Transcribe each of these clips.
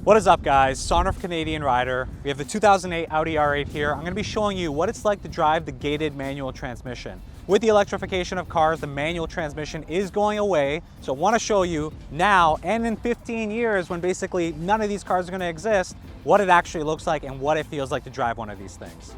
What is up, guys? Sonduren Canadian rider. We have the 2008 Audi R8 here. I'm going to be showing you what it's like to drive the gated manual transmission. With the electrification of cars, the manual transmission is going away. So I want to show you now and in 15 years when basically none of these cars are going to exist, what it actually looks like and what it feels like to drive one of these things.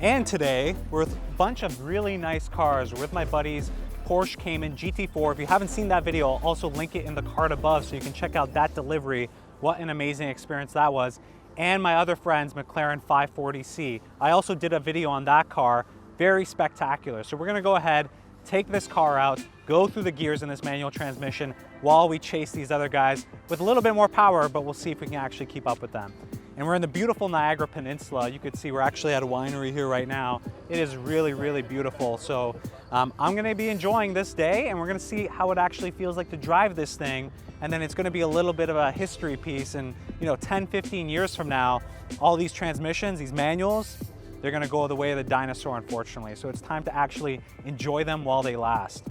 And today, we're with a bunch of really nice cars. We're with my buddies, Porsche Cayman GT4. If you haven't seen that video, I'll also link it in the card above so you can check out that delivery. What an amazing experience that was. And my other friend's McLaren 540C. I also did a video on that car, very spectacular. So we're gonna go ahead, take this car out, go through the gears in this manual transmission while we chase these other guys with a little bit more power, but we'll see if we can actually keep up with them. And we're in the beautiful Niagara Peninsula. You could see we're actually at a winery here right now. It is really, really beautiful. So I'm gonna be enjoying this day and we're gonna see how it actually feels like to drive this thing. And then it's gonna be a little bit of a history piece. And 10, 15 years from now, all these transmissions, these manuals, they're gonna go the way of the dinosaur, unfortunately. So it's time to actually enjoy them while they last.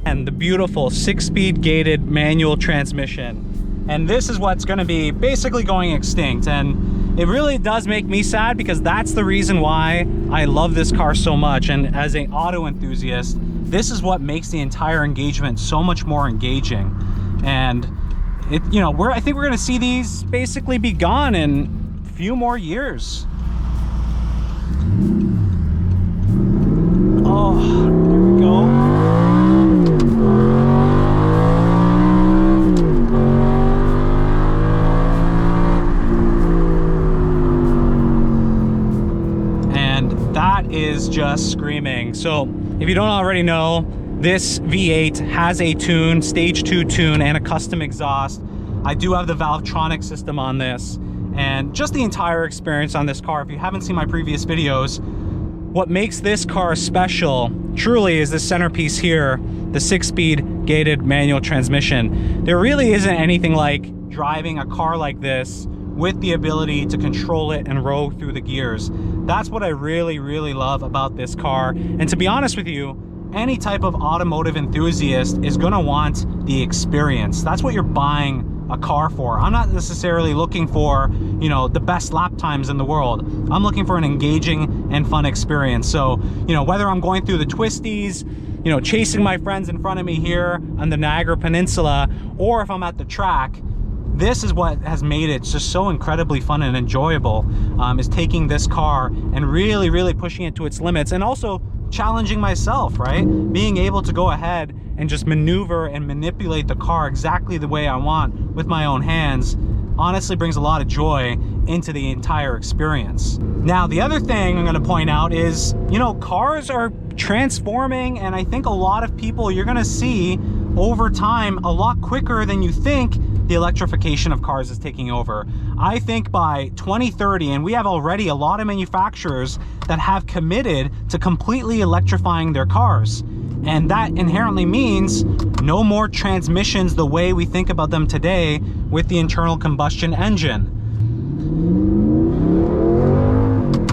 And the beautiful 6-speed gated manual transmission. And this is what's gonna be basically going extinct. And it really does make me sad because that's the reason why I love this car so much. And as an auto enthusiast, this is what makes the entire engagement so much more engaging. And I think we're gonna see these basically be gone in a few more years. Oh, here we go. Is just screaming. So if you don't already know, this V8 has a tune, stage 2 tune, and a custom exhaust. I do have the Valvetronic system on this, and just the entire experience on this car. If you haven't seen my previous videos, what makes this car special truly is this centerpiece here, the 6-speed gated manual transmission. There really isn't anything like driving a car like this with the ability to control it and row through the gears. That's what I really, really love about this car. And to be honest with you, any type of automotive enthusiast is gonna want the experience. That's what you're buying a car for. I'm not necessarily looking for, the best lap times in the world. I'm looking for an engaging and fun experience. So, whether I'm going through the twisties, chasing my friends in front of me here on the Niagara Peninsula, or if I'm at the track, this is what has made it just so incredibly fun and enjoyable, is taking this car and really, really pushing it to its limits and also challenging myself, right? Being able to go ahead and just maneuver and manipulate the car exactly the way I want with my own hands honestly brings a lot of joy into the entire experience. Now, the other thing I'm gonna point out is, cars are transforming, and I think a lot of people you're gonna see over time a lot quicker than you think the electrification of cars is taking over. I think by 2030, and we have already a lot of manufacturers that have committed to completely electrifying their cars. And that inherently means no more transmissions the way we think about them today with the internal combustion engine.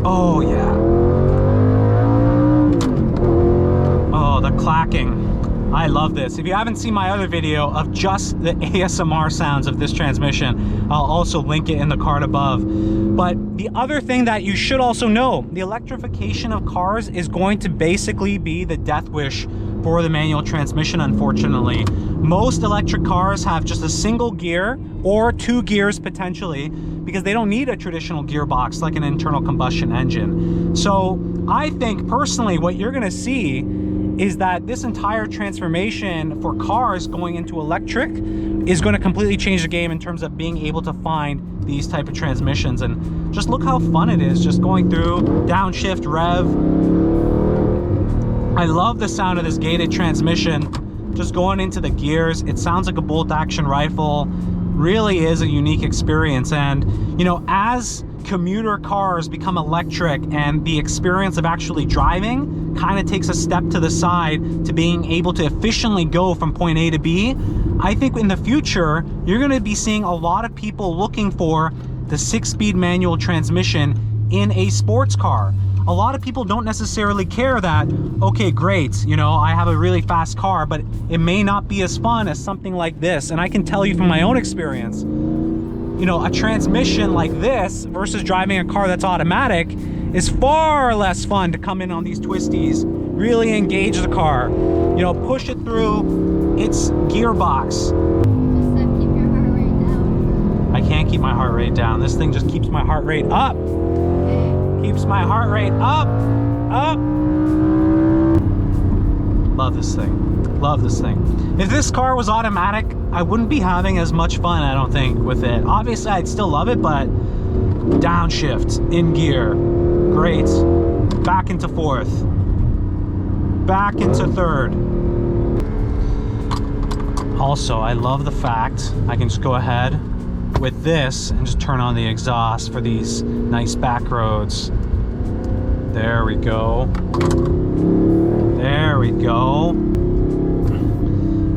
Oh yeah. Oh, the clacking. I love this. If you haven't seen my other video of just the ASMR sounds of this transmission, I'll also link it in the card above. But the other thing that you should also know, the electrification of cars is going to basically be the death wish for the manual transmission, unfortunately. Most electric cars have just a single gear or 2 gears potentially, because they don't need a traditional gearbox like an internal combustion engine. So I think personally what you're gonna see is that this entire transformation for cars going into electric is going to completely change the game in terms of being able to find these type of transmissions. And just look how fun it is just going through downshift, rev. I love the sound of this gated transmission just going into the gears. It sounds like a bolt action rifle. Really is a unique experience. And as commuter cars become electric and the experience of actually driving kind of takes a step to the side to being able to efficiently go from point A to B, I think in the future, you're gonna be seeing a lot of people looking for the 6-speed manual transmission in a sports car. A lot of people don't necessarily care that, okay, great, you know, I have a really fast car, but it may not be as fun as something like this. And I can tell you from my own experience, you know, a transmission like this versus driving a car that's automatic is far less fun to come in on these twisties, really engage the car, you know, push it through its gearbox. Keep your heart rate down. I can't keep my heart rate down. This thing just keeps my heart rate up. Keeps my heart rate up. Love this thing. Love this thing. If this car was automatic, I wouldn't be having as much fun, I don't think, with it. Obviously, I'd still love it, but downshift, in gear, great. Back into fourth. Back into third. Also, I love the fact I can just go ahead with this and just turn on the exhaust for these nice back roads. There we go. There we go.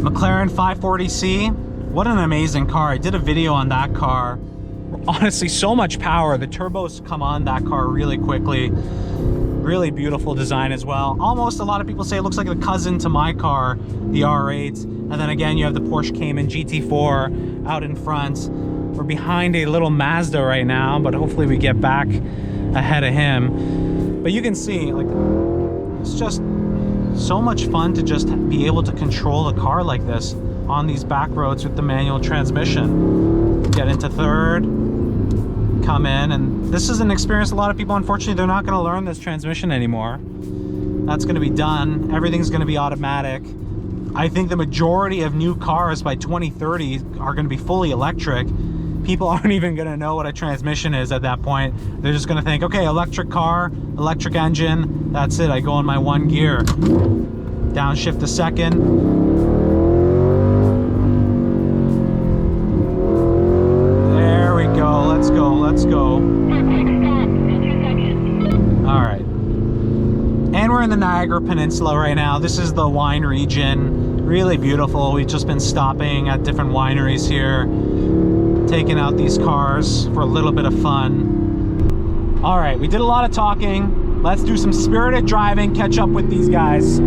McLaren 540C, what an amazing car. I did a video on that car. Honestly, so much power. The turbos come on that car really quickly. Really beautiful design as well. Almost, a lot of people say it looks like a cousin to my car, the R8. And then again, you have the Porsche Cayman GT4 out in front. We're behind a little Mazda right now, but hopefully we get back ahead of him. But you can see, like, it's just so much fun to just be able to control a car like this on these back roads with the manual transmission. Get into third, come in, and this is an experience a lot of people, unfortunately, they're not going to learn this transmission anymore. That's going to be done. Everything's going to be automatic. I think the majority of new cars by 2030 are going to be fully electric. People aren't even going to know what a transmission is at that point. They're just going to think, okay, electric car, electric engine, that's it. I go in my one gear. Downshift to second. There we go. Let's go. Let's go. All right. And we're in the Niagara Peninsula right now. This is the wine region. Really beautiful. We've just been stopping at different wineries here, taking out these cars for a little bit of fun. All right, we did a lot of talking. Let's do some spirited driving, catch up with these guys.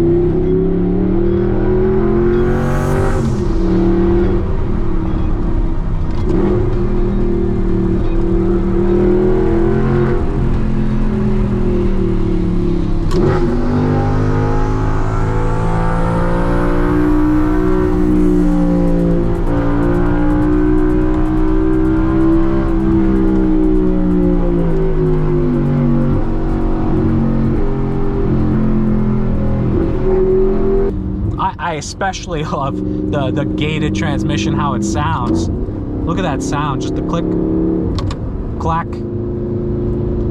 I especially love the gated transmission, how it sounds. Look at that sound, just the click, clack.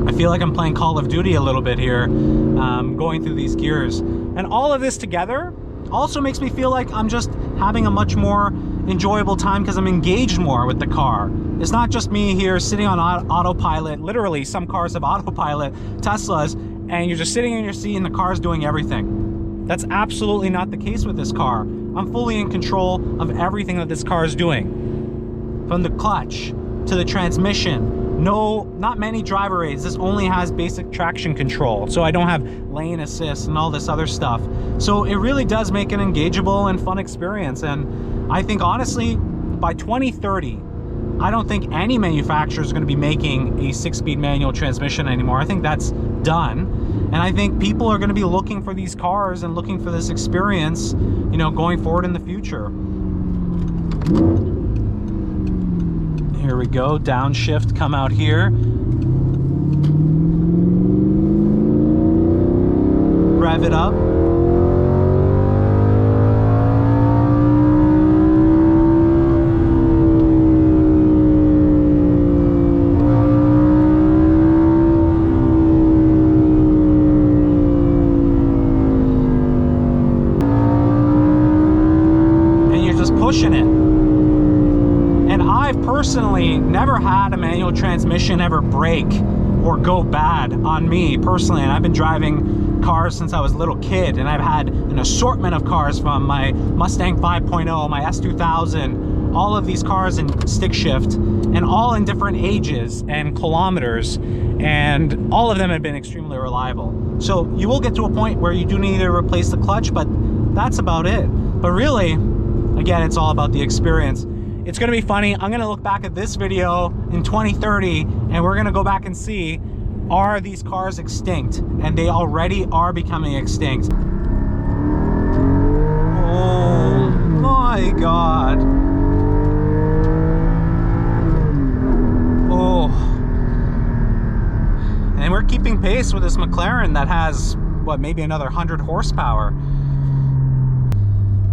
I feel like I'm playing Call of Duty a little bit here, going through these gears. And all of this together also makes me feel like I'm just having a much more enjoyable time because I'm engaged more with the car. It's not just me here sitting on autopilot. Literally, some cars have autopilot, Teslas, and you're just sitting in your seat and the car's doing everything. That's absolutely not the case with this car. I'm fully in control of everything that this car is doing. From the clutch to the transmission. No, not many driver aids. This only has basic traction control. So I don't have lane assist and all this other stuff. So it really does make an engageable and fun experience. And I think honestly, by 2030, I don't think any manufacturer is going to be making a 6-speed manual transmission anymore. I think that's done. And I think people are going to be looking for these cars and looking for this experience, you know, going forward in the future. Here we go, downshift, come out here. Rev it up. Pushing it. And I've personally never had a manual transmission ever break or go bad on me personally, and I've been driving cars since I was a little kid, and I've had an assortment of cars from my Mustang 5.0, my S2000, all of these cars in stick shift, and all in different ages and kilometers, and all of them have been extremely reliable. So you will get to a point where you do need to replace the clutch, but that's about it. But really, again, it's all about the experience. It's gonna be funny. I'm gonna look back at this video in 2030 and we're gonna go back and see, are these cars extinct? And they already are becoming extinct. Oh my God. Oh. And we're keeping pace with this McLaren that has, what, maybe another 100 horsepower.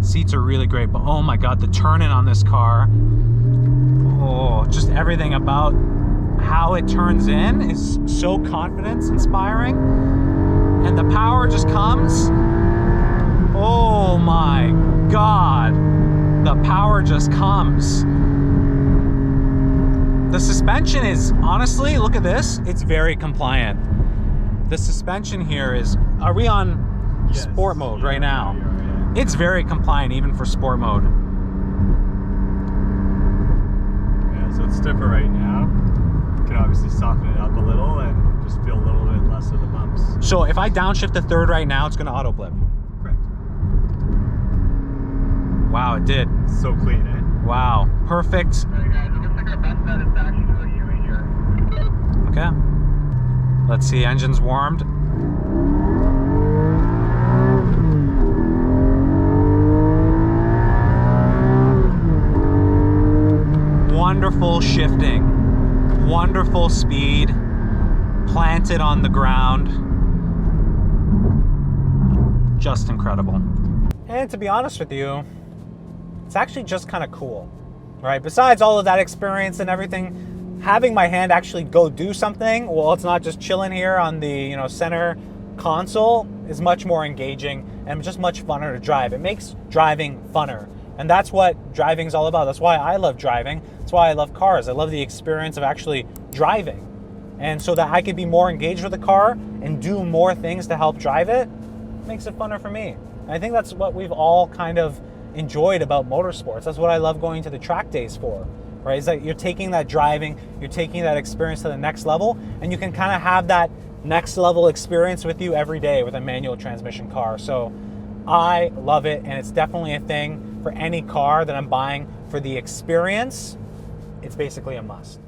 Seats are really great, but oh my God, the turn-in on this car, oh, just everything about how it turns in is so confidence inspiring, and the power just comes. Oh my God, the power just comes. The suspension is, honestly, look at this, it's very compliant. The suspension here is, are we on sport mode right now? It's very compliant even for sport mode. Yeah, so it's stiffer right now. You can obviously soften it up a little and just feel a little bit less of the bumps. So if I downshift to third right now, it's gonna auto blip. Correct. Wow, it did. So clean, eh? Wow, perfect. Alright guys, it looks like our best satisfaction for you right here. Okay. Let's see, engine's warmed. Wonderful shifting, wonderful speed, planted on the ground, just incredible. And to be honest with you, it's actually just kind of cool, right? Besides all of that experience and everything, having my hand actually go do something, well, it's not just chilling here on the center console, is much more engaging and just much funner to drive. It makes driving funner. And that's what driving is all about. That's why I love driving. That's why I love cars. I love the experience of actually driving. And so that I could be more engaged with the car and do more things to help drive it, makes it funner for me. And I think that's what we've all kind of enjoyed about motorsports. That's what I love going to the track days for, right? Is that you're taking that driving, you're taking that experience to the next level, and you can kind of have that next level experience with you every day with a manual transmission car. So I love it, and it's definitely a thing for any car that I'm buying for the experience. It's basically a must.